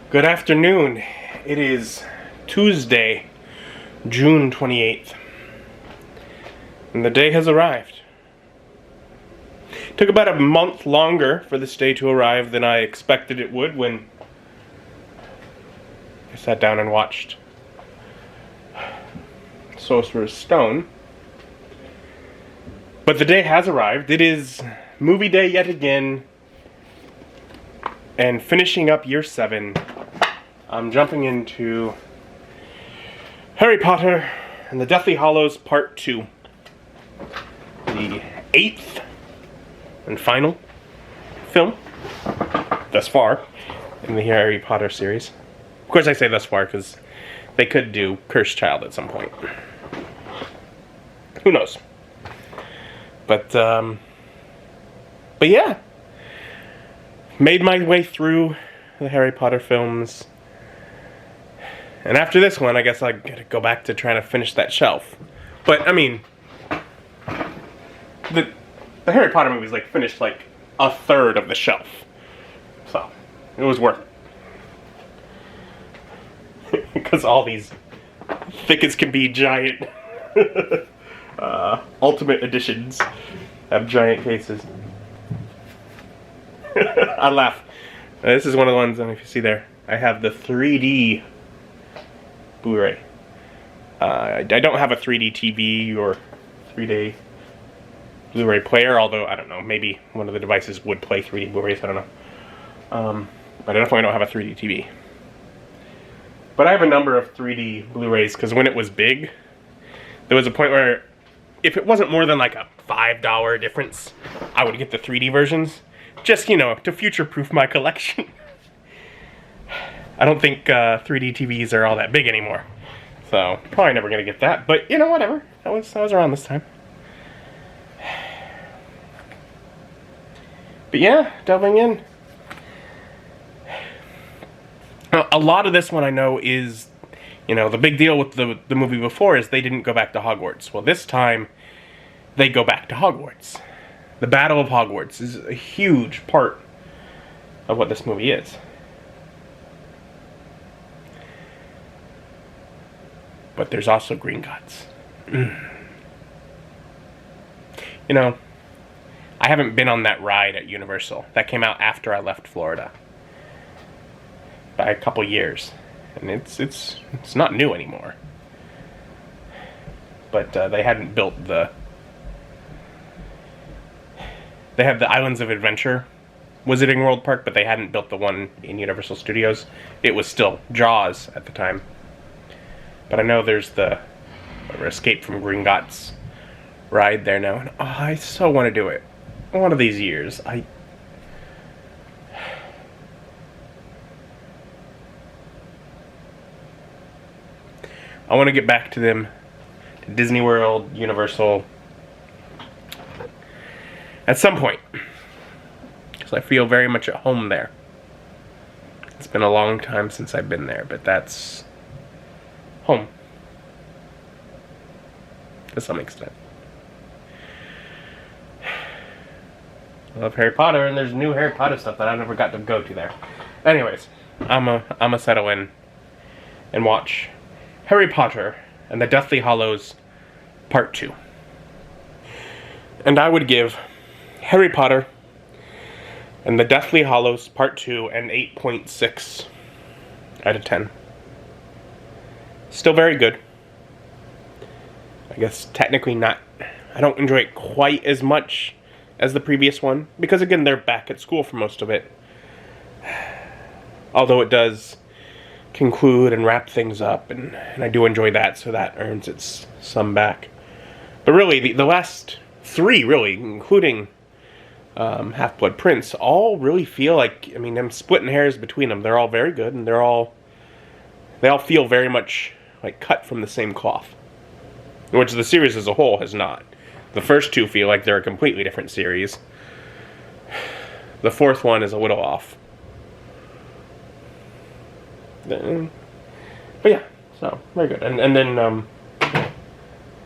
Good afternoon. It is Tuesday, June 28th, and the day has arrived. It took about a month longer for this day to arrive than I expected it would when I sat down and watched Sorcerer's Stone. But the day has arrived. It is movie day yet again, and finishing up year 7. I'm jumping into Harry Potter and the Deathly Hallows Part 2. The 8th and final film thus far in the Harry Potter series. Of course I say thus far because they could do Cursed Child at some point. Who knows? But yeah. Made my way through the Harry Potter films. And after this one, I guess I gotta go back to trying to finish that shelf. But, I mean, the Harry Potter movies, finished, a third of the shelf. So, it was worth it. Because all these thick as can be giant Ultimate Editions have giant cases. I laugh. This is one of the ones, I don't know if you see there, I have the 3D Blu-ray. I don't have a 3D TV or 3D Blu-ray player, although, I don't know, maybe one of the devices would play 3D Blu-rays, I don't know. But I definitely don't have a 3D TV. But I have a number of 3D Blu-rays, because when it was big, there was a point where, if it wasn't more than a $5 difference, I would get the 3D versions. Just, to future-proof my collection. I don't think 3D TVs are all that big anymore. So, probably never going to get that. But, whatever. That was around this time. But yeah, delving in. A lot of this one I know is, the big deal with the movie before is they didn't go back to Hogwarts. Well, this time, they go back to Hogwarts. The Battle of Hogwarts is a huge part of what this movie is. But there's also Gringotts. I haven't been on that ride at Universal. That came out after I left Florida. By a couple years. And it's not new anymore. But they hadn't built the... They have the Islands of Adventure Wizarding World Park, but they hadn't built the one in Universal Studios. It was still Jaws at the time. But I know there's the Escape from Gringotts ride there now. And I so want to do it. One of these years. I want to get back to them. To Disney World, Universal. At some point. Because I feel very much at home there. It's been a long time since I've been there, but that's home. To some extent. I love Harry Potter, and there's new Harry Potter stuff that I never got to go to there. Anyways, I'm a settle in and watch Harry Potter and the Deathly Hallows Part 2. And I would give Harry Potter and the Deathly Hallows Part 2 an 8.6 out of 10. Still very good. I guess technically not. I don't enjoy it quite as much as the previous one. Because again, they're back at school for most of it. Although it does conclude and wrap things up. And I do enjoy that, so that earns its some back. But really, the last 3, really, including Half-Blood Prince, all really feel like, I'm splitting hairs between them. They're all very good, and they all feel very much like cut from the same cloth. Which the series as a whole has not. The first 2 feel like they're a completely different series. The 4th one is a little off. But yeah, so, very good. And then,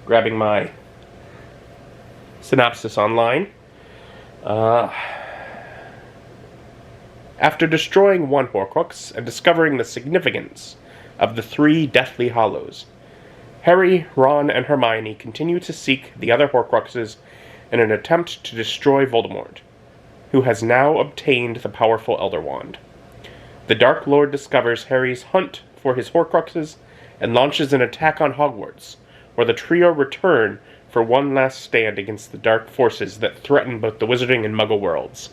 grabbing my Synopsis online. After destroying one Horcrux and discovering the significance of the 3 deathly Hallows, Harry, Ron, and Hermione continue to seek the other Horcruxes in an attempt to destroy Voldemort, who has now obtained the powerful Elder Wand. The Dark Lord discovers Harry's hunt for his Horcruxes and launches an attack on Hogwarts, where the trio return for one last stand against the dark forces that threaten both the Wizarding and Muggle worlds.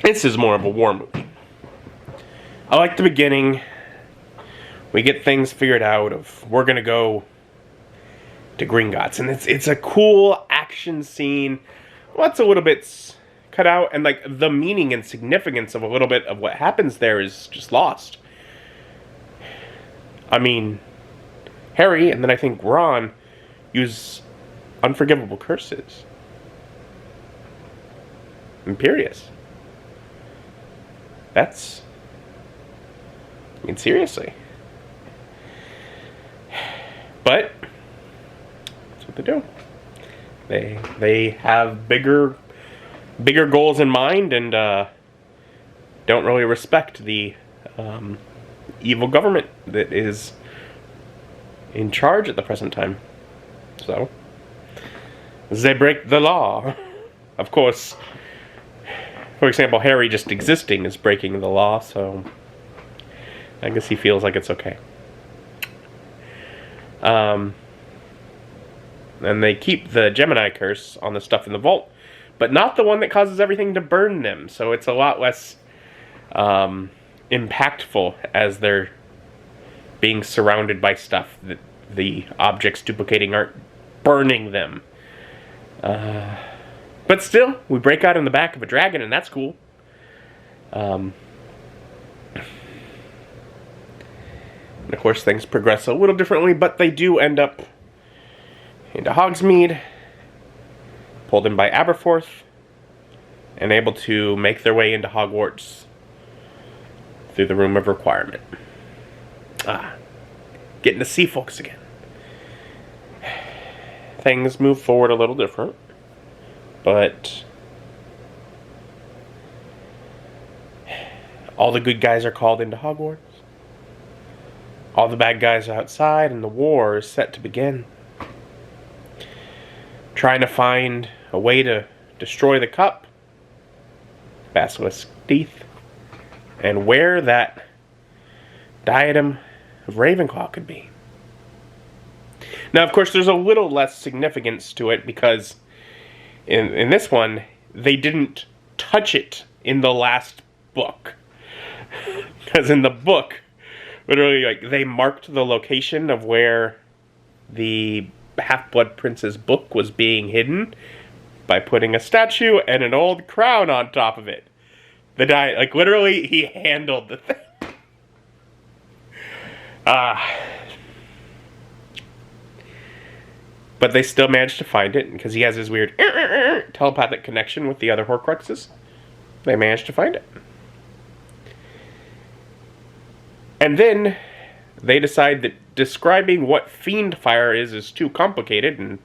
This is more of a war movie. I like the beginning. We get things figured out of we're going to go to Gringotts, and it's a cool action scene. What's a little bit cut out, and like the meaning and significance of a little bit of what happens there is just lost. I mean, Harry and then I think Ron use unforgivable curses. Imperious. That's... I mean, seriously. But that's what they do. They have bigger goals in mind and don't really respect the evil government that is in charge at the present time. So they break the law. Of course, for example, Harry just existing is breaking the law, so I guess he feels like it's okay. And they keep the Gemini curse on the stuff in the vault, but not the one that causes everything to burn them, so it's a lot less impactful as they're being surrounded by stuff that the objects duplicating aren't burning them. But still, we break out in the back of a dragon, and that's cool. And of course, things progress a little differently, but they do end up into Hogsmeade, pulled in by Aberforth, and able to make their way into Hogwarts through the Room of Requirement. Getting to see folks again. Things move forward a little different, but all the good guys are called into Hogwarts. All the bad guys are outside, and the war is set to begin. Trying to find a way to destroy the cup, basilisk teeth, and where that diadem of Ravenclaw could be. Now, of course, there's a little less significance to it because in this one, they didn't touch it in the last book. Because in the book, literally, like, they marked the location of where the Half-Blood Prince's book was being hidden by putting a statue and an old crown on top of it. Like, literally, he handled the thing. But they still managed to find it, because he has his weird telepathic connection with the other Horcruxes. They managed to find it. And then they decide that describing what fiend fire is too complicated, and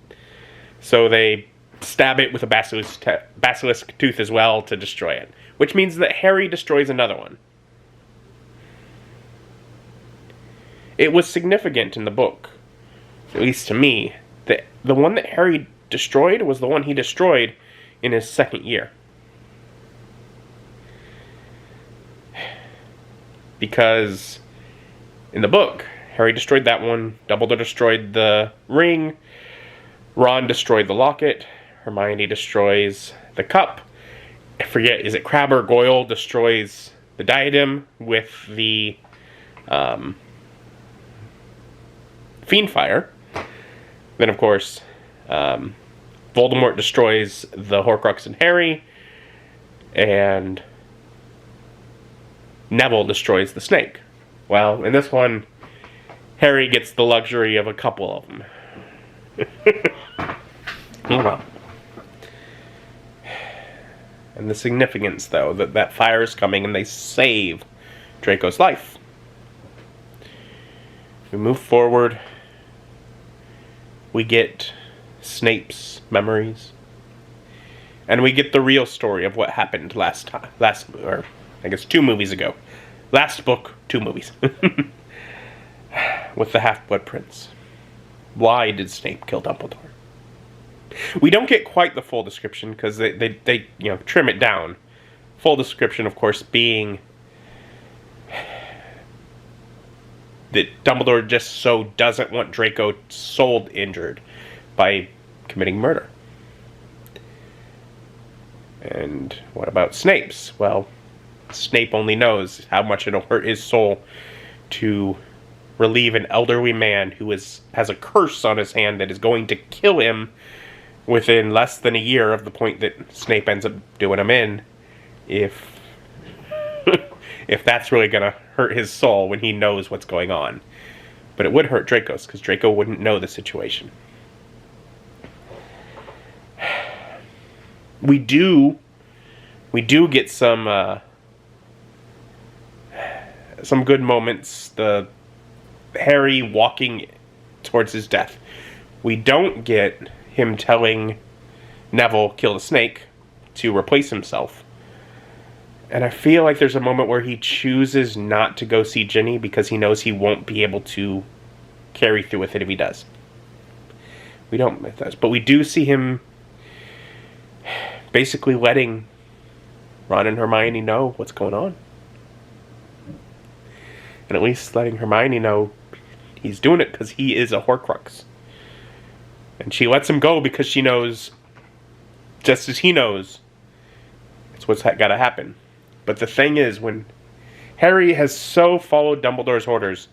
so they stab it with a basilisk tooth as well to destroy it. Which means that Harry destroys another one. It was significant in the book, at least to me, that the one that Harry destroyed was the one he destroyed in his second year. Because in the book, Harry destroyed that one, Dumbledore destroyed the ring, Ron destroyed the locket, Hermione destroys the cup, I forget, is it Crabbe or Goyle destroys the diadem with the fiend fire. Then, of course, Voldemort destroys the Horcrux and Harry, and Neville destroys the snake. Well, in this one, Harry gets the luxury of a couple of them. Oh, well. And the significance, though, that fire is coming and they save Draco's life. We move forward. We get Snape's memories. And we get the real story of what happened or I guess 2 movies ago. Last book, 2 movies. With the Half-Blood Prince. Why did Snape kill Dumbledore? We don't get quite the full description because they trim it down. Full description, of course, being that Dumbledore just so doesn't want Draco's soul injured by committing murder. And what about Snape's? Well, Snape only knows how much it'll hurt his soul to relieve an elderly man who has a curse on his hand that is going to kill him within less than a year of the point that Snape ends up doing him in, if that's really going to hurt his soul when he knows what's going on. But it would hurt Draco's, because Draco wouldn't know the situation. We do get some good moments. The Harry walking towards his death. We don't get him telling Neville kill the snake to replace himself. And I feel like there's a moment where he chooses not to go see Ginny because he knows he won't be able to carry through with it if he does. We don't with this, but we do see him basically letting Ron and Hermione know what's going on. And at least letting Hermione know he's doing it because he is a Horcrux. And she lets him go because she knows, just as he knows, it's what's got to happen. But the thing is, when Harry has so followed Dumbledore's orders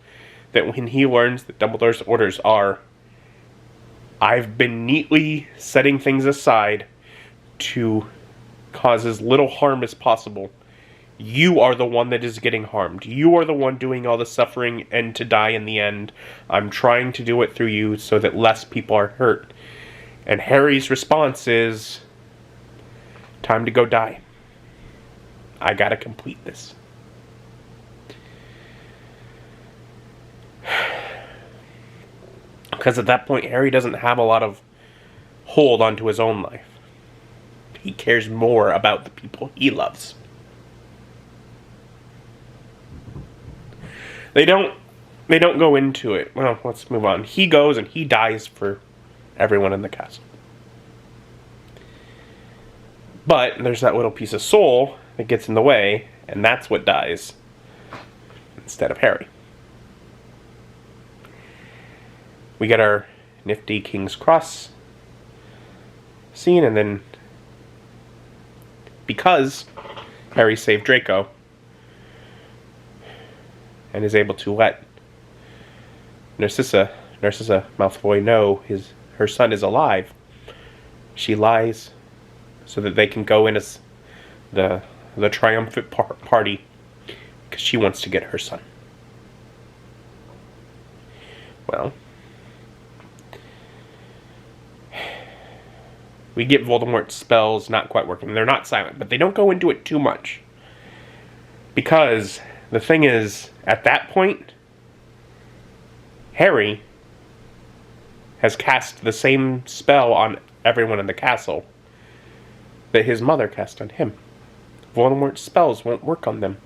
that when he learns that Dumbledore's orders are, I've been neatly setting things aside to cause as little harm as possible. You are the one that is getting harmed. You are the one doing all the suffering and to die in the end. I'm trying to do it through you so that less people are hurt. And Harry's response is, time to go die. I gotta complete this. Because at that point, Harry doesn't have a lot of hold onto his own life. He cares more about the people he loves. They don't go into it. Well, let's move on. He goes and he dies for everyone in the castle. But there's that little piece of soul that gets in the way, and that's what dies instead of Harry. We get our nifty King's Cross scene, and then because Harry saved Draco and is able to let Narcissa Malfoy know her son is alive, she lies so that they can go in as the triumphant party because she wants to get her son. Well, we get Voldemort's spells not quite working. They're not silent, but they don't go into it too much. Because the thing is, at that point, Harry has cast the same spell on everyone in the castle that his mother cast on him. Voldemort's spells won't work on them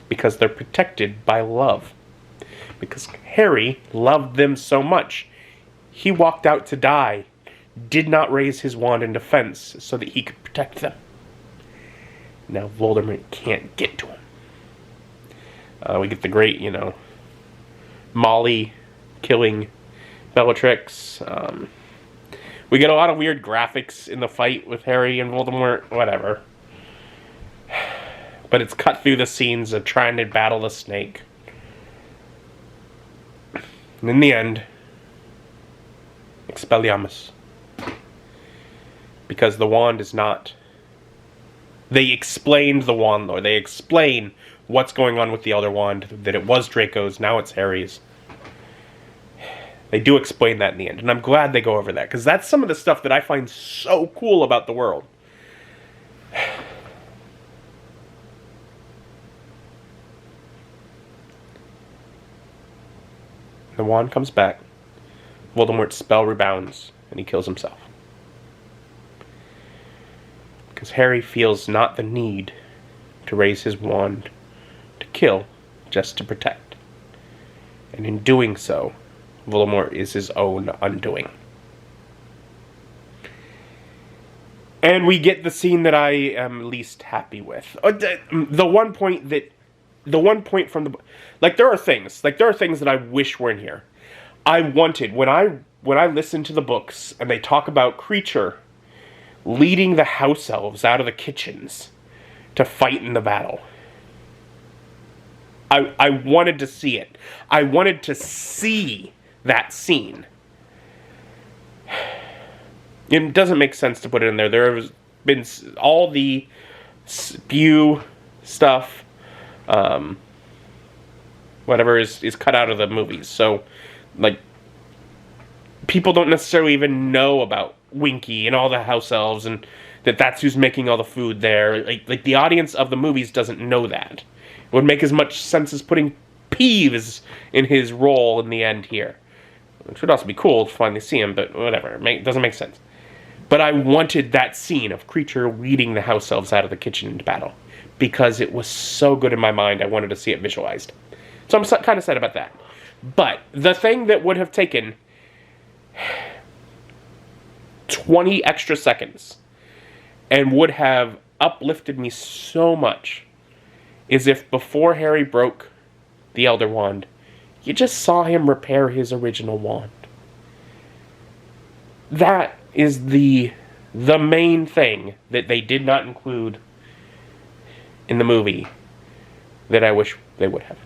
because they're protected by love. Because Harry loved them so much, he walked out to die, did not raise his wand in defense so that he could protect them. Now Voldemort can't get to him. We get the great, Molly killing Bellatrix. We get a lot of weird graphics in the fight with Harry and Voldemort, whatever. But it's cut through the scenes of trying to battle the snake. And in the end, Expelliarmus. Because the wand is not... They explained the wand lore. They explain what's going on with the Elder Wand. That it was Draco's, now it's Harry's. They do explain that in the end. And I'm glad they go over that. Because that's some of the stuff that I find so cool about the world. The wand comes back. Voldemort's spell rebounds. And he kills himself. Because Harry feels not the need to raise his wand to kill, just to protect. And in doing so, Voldemort is his own undoing. And we get the scene that I am least happy with. The one point from the... Like, there are things that I wish were in here. I wanted, when I listen to the books, and they talk about Kreacher leading the house elves out of the kitchens to fight in the battle. I wanted to see it. I wanted to see that scene. It doesn't make sense to put it in there. There has been all the spew stuff, whatever is cut out of the movies. So, like, people don't necessarily even know about Winky and all the house elves, and that's who's making all the food there. Like the audience of the movies doesn't know that. It would make as much sense as putting Peeves in his role in the end here. Which would also be cool to finally see him, but whatever. It doesn't make sense. But I wanted that scene of Kreacher leading the house elves out of the kitchen into battle. Because it was so good in my mind, I wanted to see it visualized. So I'm kind of sad about that. But the thing that would have taken 20 extra seconds and would have uplifted me so much is if before Harry broke the Elder Wand, you just saw him repair his original wand. That is the main thing that they did not include in the movie that I wish they would have.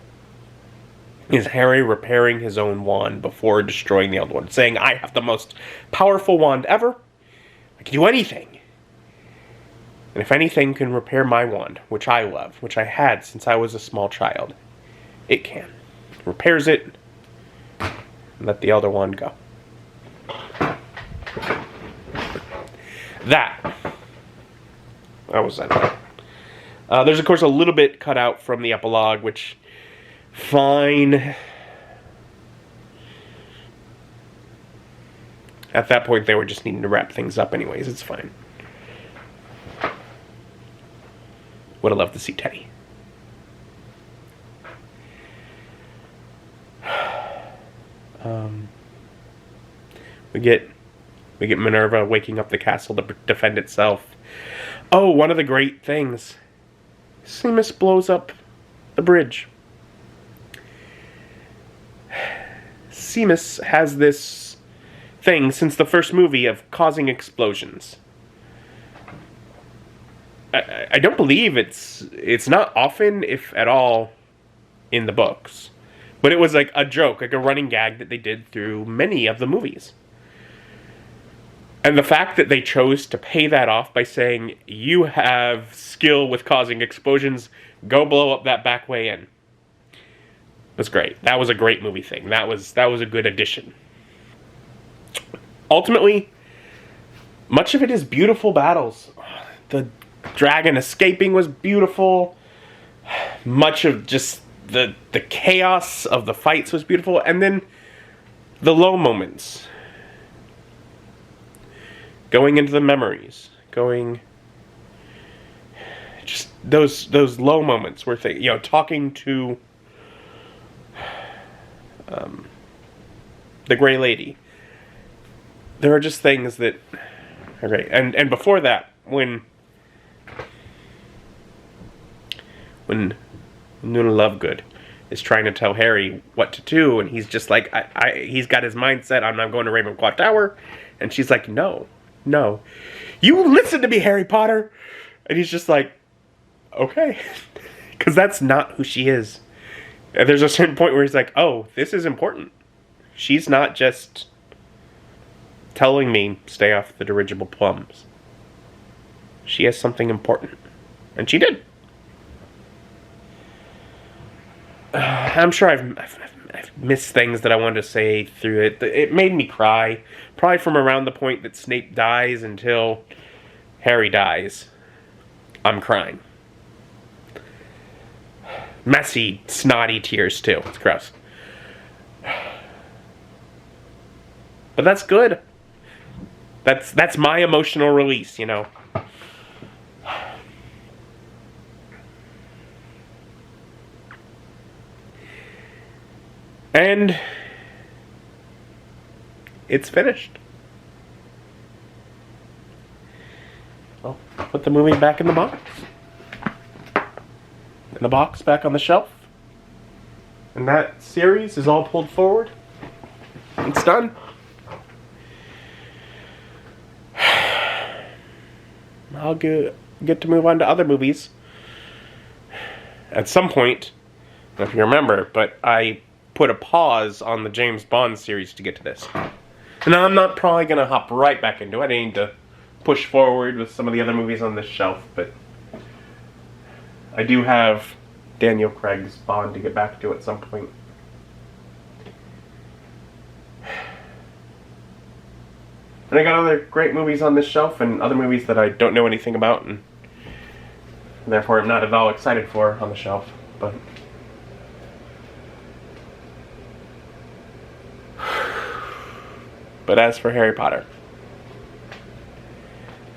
Is Harry repairing his own wand before destroying the Elder Wand, saying, I have the most powerful wand ever. I can do anything. And if anything can repair my wand, which I love, which I had since I was a small child, it can. It repairs it, and let the Elder Wand go. That was that. There's, of course, a little bit cut out from the epilogue, which, fine. At that point, they were just needing to wrap things up anyways. It's fine. Would have loved to see Teddy. We get Minerva waking up the castle to defend itself. Oh, one of the great things. Seamus blows up the bridge. Seamus has this thing since the first movie of causing explosions. I don't believe it's not often, if at all, in the books. But it was like a joke, like a running gag that they did through many of the movies. And the fact that they chose to pay that off by saying, you have skill with causing explosions, go blow up that back way in, was great. That was a great movie thing. That was a good addition. Ultimately, much of it is beautiful battles. The dragon escaping was beautiful. Much of just the chaos of the fights was beautiful. And then the low moments. Going into the memories. Just those low moments where talking to the Grey Lady. There are just things that are great. And before that, when Luna Lovegood is trying to tell Harry what to do, and he's just like, he's got his mindset on, I'm going to Ravenclaw Tower, and she's like, no, you listen to me, Harry Potter, and he's just like, okay, because that's not who she is. And there's a certain point where he's like, oh, this is important. She's not just telling me stay off the dirigible plums. She has something important, and she did. I'm sure I've missed things that I wanted to say through it. It made me cry. Probably from around the point that Snape dies until Harry dies. I'm crying. Messy, snotty tears, too. It's gross. But that's good. That's my emotional release, And it's finished. Well, put the movie back in the box. In the box, back on the shelf. And that series is all pulled forward. It's done. I'll get to move on to other movies at some point, if you remember, but I put a pause on the James Bond series to get to this. And I'm not probably going to hop right back into it. I need to push forward with some of the other movies on this shelf, but I do have Daniel Craig's Bond to get back to at some point. And I got other great movies on this shelf and other movies that I don't know anything about and therefore I'm not at all excited for on the shelf. But as for Harry Potter,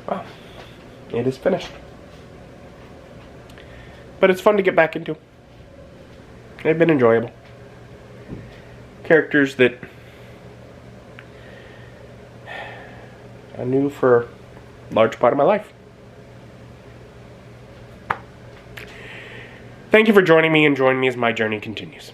well, it is finished. But it's fun to get back into. They've been enjoyable. Characters that I knew for a large part of my life. Thank you for joining me, and join me as my journey continues.